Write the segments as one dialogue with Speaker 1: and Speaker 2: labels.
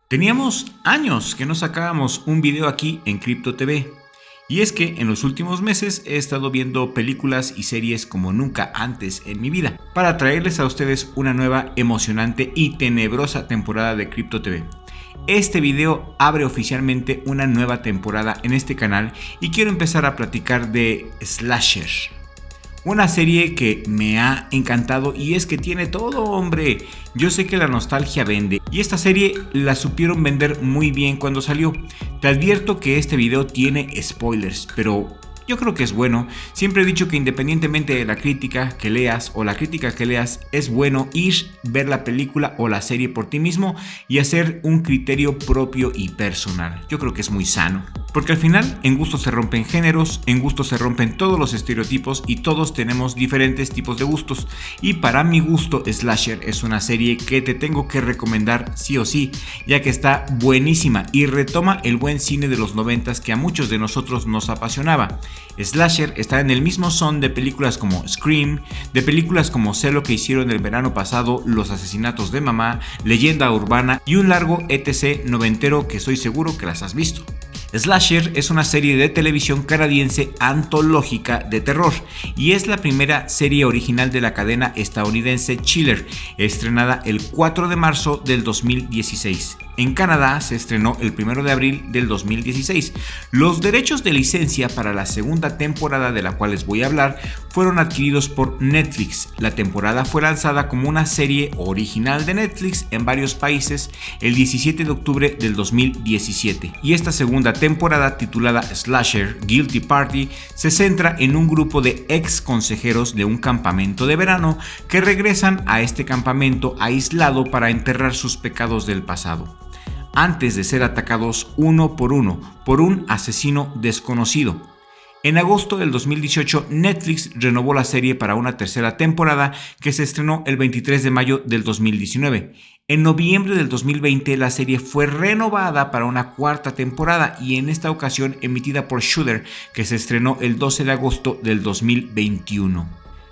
Speaker 1: Teníamos años que no sacábamos un video aquí en Crypto TV. Y es que en los últimos meses he estado viendo películas y series como nunca antes en mi vida, para traerles a ustedes una nueva, emocionante y tenebrosa temporada de Crypto TV. Este video abre oficialmente una nueva temporada en este canal y quiero empezar a platicar de Slasher. Una serie que me ha encantado y es que tiene todo, hombre. Yo sé que la nostalgia vende y esta serie la supieron vender muy bien cuando salió. Te advierto que este video tiene spoilers, pero yo creo que es bueno. Siempre he dicho que independientemente de la crítica que leas o la crítica que leas, es bueno ir, ver la película o la serie por ti mismo y hacer un criterio propio y personal. Yo creo que es muy sano. Porque al final, en gusto se rompen géneros, en gusto se rompen todos los estereotipos y todos tenemos diferentes tipos de gustos. Y para mi gusto, Slasher es una serie que te tengo que recomendar sí o sí, ya que está buenísima y retoma el buen cine de los 90s que a muchos de nosotros nos apasionaba. Slasher está en el mismo son de películas como Scream, de películas como Sé lo que hicieron el verano pasado, Los asesinatos de mamá, Leyenda urbana y un largo etc noventero que estoy seguro que las has visto. Slasher es una serie de televisión canadiense antológica de terror y es la primera serie original de la cadena estadounidense Chiller, estrenada el 4 de marzo del 2016. En Canadá se estrenó el 1 de abril del 2016. Los derechos de licencia para la segunda temporada de la cual les voy a hablar fueron adquiridos por Netflix. La temporada fue lanzada como una serie original de Netflix en varios países el 17 de octubre del 2017. Y esta segunda temporada, titulada Slasher Guilty Party, se centra en un grupo de ex consejeros de un campamento de verano que regresan a este campamento aislado para enterrar sus pecados del pasado, antes de ser atacados uno por un asesino desconocido. En agosto del 2018, Netflix renovó la serie para una tercera temporada que se estrenó el 23 de mayo del 2019. En noviembre del 2020, la serie fue renovada para una cuarta temporada y en esta ocasión emitida por Shudder, que se estrenó el 12 de agosto del 2021.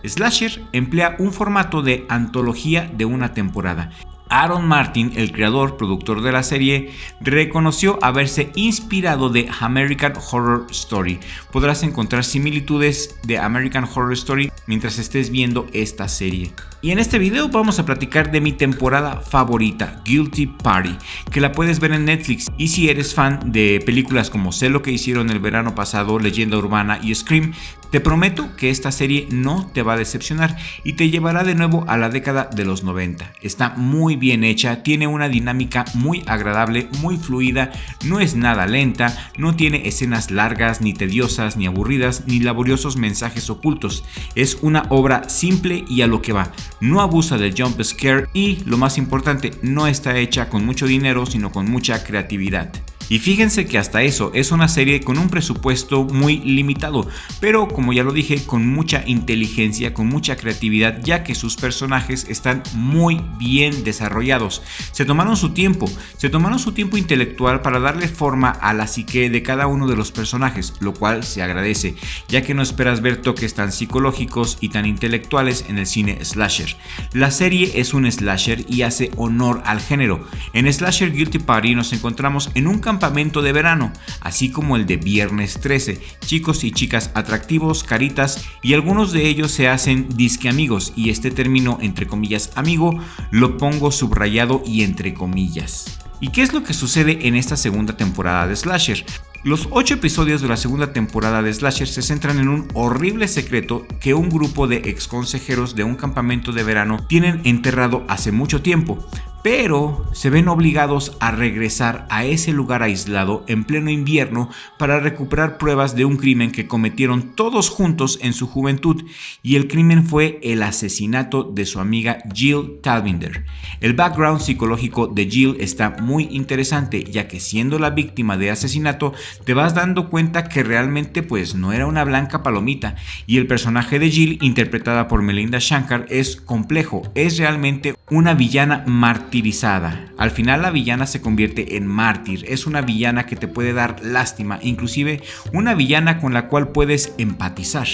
Speaker 1: Slasher emplea un formato de antología de una temporada. Aaron Martin, el creador, productor de la serie, reconoció haberse inspirado de American Horror Story. Podrás encontrar similitudes de American Horror Story mientras estés viendo esta serie. Y en este video vamos a platicar de mi temporada favorita, Guilty Party, que la puedes ver en Netflix. Y si eres fan de películas como Sé lo que hicieron el verano pasado, Leyenda urbana y Scream, te prometo que esta serie no te va a decepcionar y te llevará de nuevo a la década de los 90. Está muy bien hecha, tiene una dinámica muy agradable, muy fluida, no es nada lenta, no tiene escenas largas, ni tediosas, ni aburridas, ni laboriosos mensajes ocultos. Es una obra simple y a lo que va. No abusa del jump scare y, lo más importante, no está hecha con mucho dinero, sino con mucha creatividad. Y fíjense que hasta eso es una serie con un presupuesto muy limitado, pero como ya lo dije, con mucha inteligencia, con mucha creatividad, ya que sus personajes están muy bien desarrollados. Se tomaron su tiempo intelectual para darle forma a la psique de cada uno de los personajes, lo cual se agradece, ya que no esperas ver toques tan psicológicos y tan intelectuales en el cine slasher. La serie es un slasher y hace honor al género. En Slasher Guilty Party nos encontramos en un campamento de verano, así como el de Viernes 13, chicos y chicas atractivos, caritas, y algunos de ellos se hacen disque amigos, y este término entre comillas amigo lo pongo subrayado y entre comillas. ¿Y qué es lo que sucede en esta segunda temporada de Slasher? Los 8 episodios de la segunda temporada de Slasher se centran en un horrible secreto que un grupo de ex consejeros de un campamento de verano tienen enterrado hace mucho tiempo, pero se ven obligados a regresar a ese lugar aislado en pleno invierno para recuperar pruebas de un crimen que cometieron todos juntos en su juventud, y el crimen fue el asesinato de su amiga Jill Talvinder. El background psicológico de Jill está muy interesante, ya que siendo la víctima de asesinato te vas dando cuenta que realmente pues no era una blanca palomita, y el personaje de Jill, interpretada por Melinda Shankar, es complejo, es realmente una villana martirizada. Al final la villana se convierte en mártir, es una villana que te puede dar lástima, inclusive una villana con la cual puedes empatizar.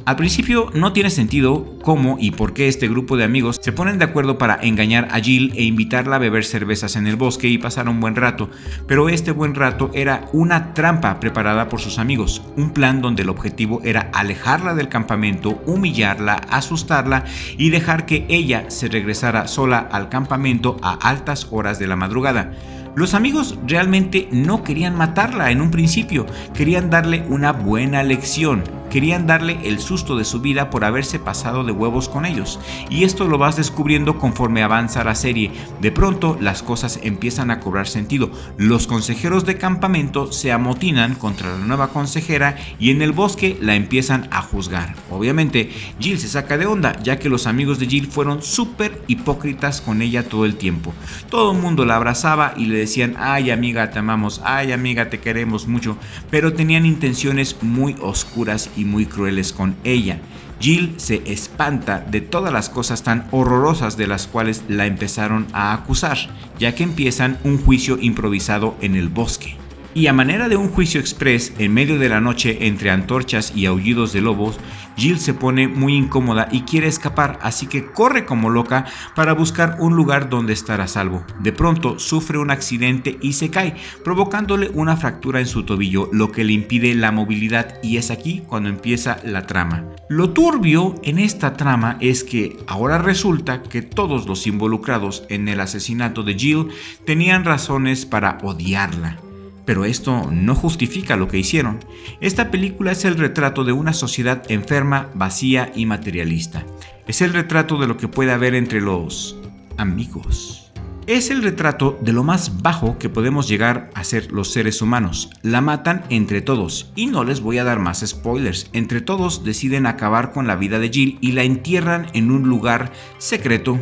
Speaker 1: Al principio no tiene sentido cómo y por qué este grupo de amigos se ponen de acuerdo para engañar a Jill e invitarla a beber cervezas en el bosque y pasar un buen rato, pero este buen rato era una trampa preparada por sus amigos, un plan donde el objetivo era alejarla del campamento, humillarla, asustarla y dejar que ella se regresara sola al campamento a altas horas de la madrugada. Los amigos realmente no querían matarla en un principio, querían darle una buena lección, querían darle el susto de su vida por haberse pasado de huevos con ellos, y esto lo vas descubriendo conforme avanza la serie. De pronto las cosas empiezan a cobrar sentido, los consejeros de campamento se amotinan contra la nueva consejera y en el bosque la empiezan a juzgar. Obviamente Jill se saca de onda, ya que los amigos de Jill fueron súper hipócritas con ella todo el tiempo. Todo el mundo la abrazaba y le decían: ay amiga, te amamos, ay amiga, te queremos mucho, pero tenían intenciones muy oscuras y muy crueles con ella. Jill se espanta de todas las cosas tan horrorosas de las cuales la empezaron a acusar, ya que empiezan un juicio improvisado en el bosque. Y a manera de un juicio express, en medio de la noche, entre antorchas y aullidos de lobos, Jill se pone muy incómoda y quiere escapar, así que corre como loca para buscar un lugar donde estar a salvo. De pronto sufre un accidente y se cae, provocándole una fractura en su tobillo, lo que le impide la movilidad, y es aquí cuando empieza la trama. Lo turbio en esta trama es que ahora resulta que todos los involucrados en el asesinato de Jill tenían razones para odiarla. Pero esto no justifica lo que hicieron. Esta película es el retrato de una sociedad enferma, vacía y materialista. Es el retrato de lo que puede haber entre los amigos. Es el retrato de lo más bajo que podemos llegar a ser los seres humanos. La matan entre todos. Y no les voy a dar más spoilers. Entre todos deciden acabar con la vida de Jill y la entierran en un lugar secreto.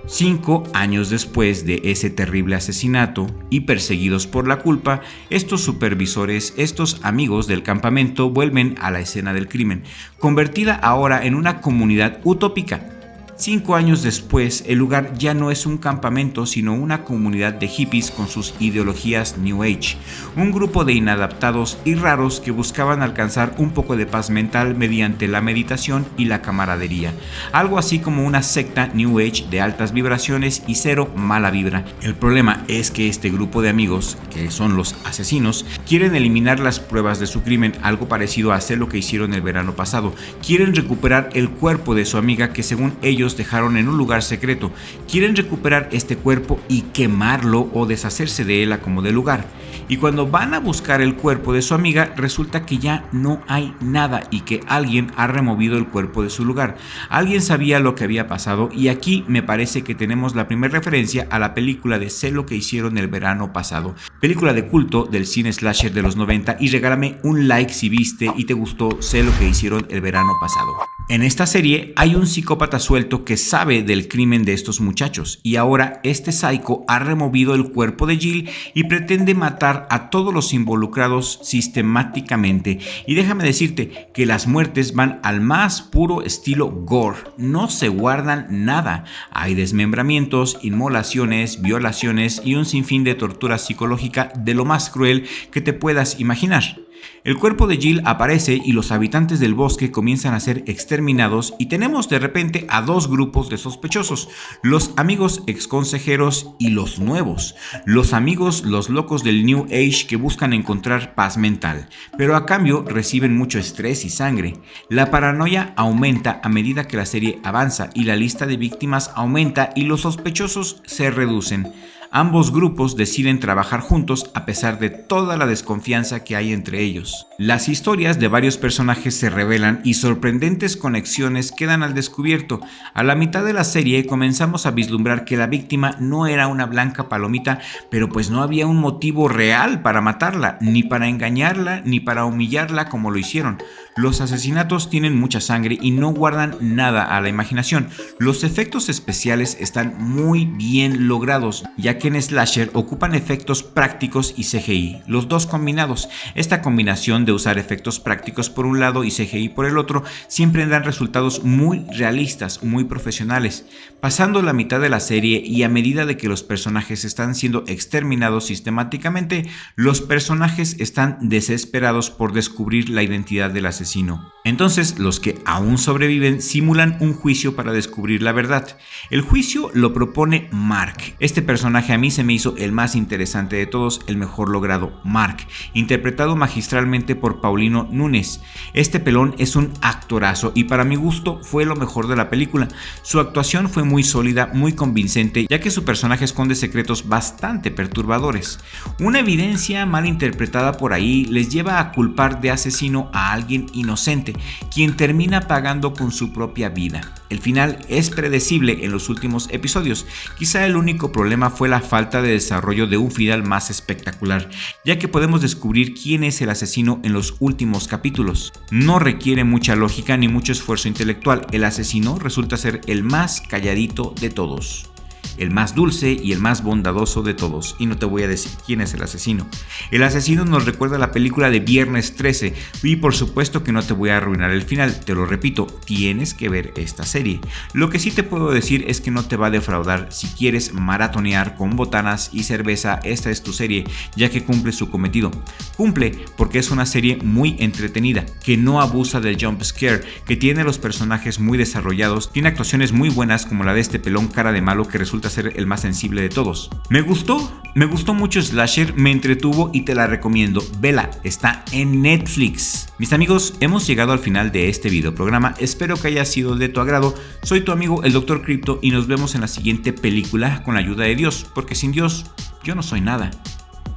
Speaker 1: 5 años después de ese terrible asesinato y perseguidos por la culpa, estos supervisores, estos amigos del campamento vuelven a la escena del crimen, convertida ahora en una comunidad utópica. 5 años después, el lugar ya no es un campamento, sino una comunidad de hippies con sus ideologías New Age, un grupo de inadaptados y raros que buscaban alcanzar un poco de paz mental mediante la meditación y la camaradería, algo así como una secta New Age de altas vibraciones y cero mala vibra. El problema es que este grupo de amigos, que son los asesinos, quieren eliminar las pruebas de su crimen, algo parecido a hacer lo que hicieron el verano pasado. Quieren recuperar el cuerpo de su amiga que según ellos dejaron en un lugar secreto. Quieren recuperar este cuerpo y quemarlo o deshacerse de él a como de lugar. Y cuando van a buscar el cuerpo de su amiga, resulta que ya no hay nada y que alguien ha removido el cuerpo de su lugar. Alguien sabía lo que había pasado, y aquí me parece que tenemos la primera referencia a la película de Sé lo que hicieron el verano pasado, película de culto del cine slasher de los 90, y regálame un like si viste y te gustó Sé lo que hicieron el verano pasado. En esta serie hay un psicópata suelto que sabe del crimen de estos muchachos, y ahora este psycho ha removido el cuerpo de Jill y pretende matar a todos los involucrados sistemáticamente. Y déjame decirte que las muertes van al más puro estilo gore, no se guardan nada. Hay desmembramientos, inmolaciones, violaciones y un sinfín de tortura psicológica de lo más cruel que te puedas imaginar. El cuerpo de Jill aparece y los habitantes del bosque comienzan a ser exterminados, y tenemos de repente a dos grupos de sospechosos: los amigos exconsejeros y los nuevos. Los amigos, los locos del New Age que buscan encontrar paz mental, pero a cambio reciben mucho estrés y sangre. La paranoia aumenta a medida que la serie avanza y la lista de víctimas aumenta y los sospechosos se reducen. Ambos grupos deciden trabajar juntos a pesar de toda la desconfianza que hay entre ellos. Las historias de varios personajes se revelan y sorprendentes conexiones quedan al descubierto. A la mitad de la serie comenzamos a vislumbrar que la víctima no era una blanca palomita, pero pues no había un motivo real para matarla, ni para engañarla, ni para humillarla como lo hicieron. Los asesinatos tienen mucha sangre y no guardan nada a la imaginación. Los efectos especiales están muy bien logrados, ya que en slasher ocupan efectos prácticos y CGI, los dos combinados. Esta combinación de usar efectos prácticos por un lado y CGI por el otro siempre dan resultados muy realistas, muy profesionales. Pasando la mitad de la serie y a medida de que los personajes están siendo exterminados sistemáticamente, los personajes están desesperados por descubrir la identidad del asesino. Entonces, los que aún sobreviven simulan un juicio para descubrir la verdad. El juicio lo propone Mark. Este personaje a mí se me hizo el más interesante de todos, el mejor logrado, Mark, interpretado magistralmente por Paulino Núñez. Este pelón es un actorazo y para mi gusto fue lo mejor de la película. Su actuación fue muy sólida, muy convincente, ya que su personaje esconde secretos bastante perturbadores. Una evidencia mal interpretada por ahí les lleva a culpar de asesino a alguien inocente, quien termina pagando con su propia vida. El final es predecible en los últimos episodios. Quizá el único problema fue la falta de desarrollo de un final más espectacular, ya que podemos descubrir quién es el asesino en los últimos capítulos. No requiere mucha lógica ni mucho esfuerzo intelectual. El asesino resulta ser el más calladito de todos, el más dulce y el más bondadoso de todos, y no te voy a decir quién es el asesino. El asesino nos recuerda a la película de Viernes 13 y por supuesto que no te voy a arruinar el final, te lo repito, tienes que ver esta serie. Lo que sí te puedo decir es que no te va a defraudar. Si quieres maratonear con botanas y cerveza, esta es tu serie, ya que cumple su cometido. Cumple porque es una serie muy entretenida, que no abusa del jump scare, que tiene los personajes muy desarrollados, tiene actuaciones muy buenas como la de este pelón cara de malo que resulta ser el más sensible de todos. Me gustó mucho Slasher, me entretuvo y te la recomiendo. Vela, está en Netflix. Mis amigos, hemos llegado al final de este video programa, espero que haya sido de tu agrado. Soy tu amigo el Dr. Crypto y nos vemos en la siguiente película con la ayuda de Dios, porque sin Dios yo no soy nada.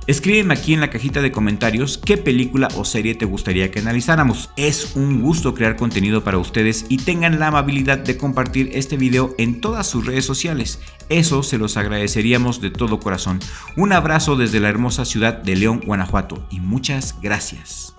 Speaker 1: Escríbeme aquí en la cajita de comentarios qué película o serie te gustaría que analizáramos. Es un gusto crear contenido para ustedes y tengan la amabilidad de compartir este video en todas sus redes sociales. Eso se los agradeceríamos de todo corazón. Un abrazo desde la hermosa ciudad de León, Guanajuato y muchas gracias.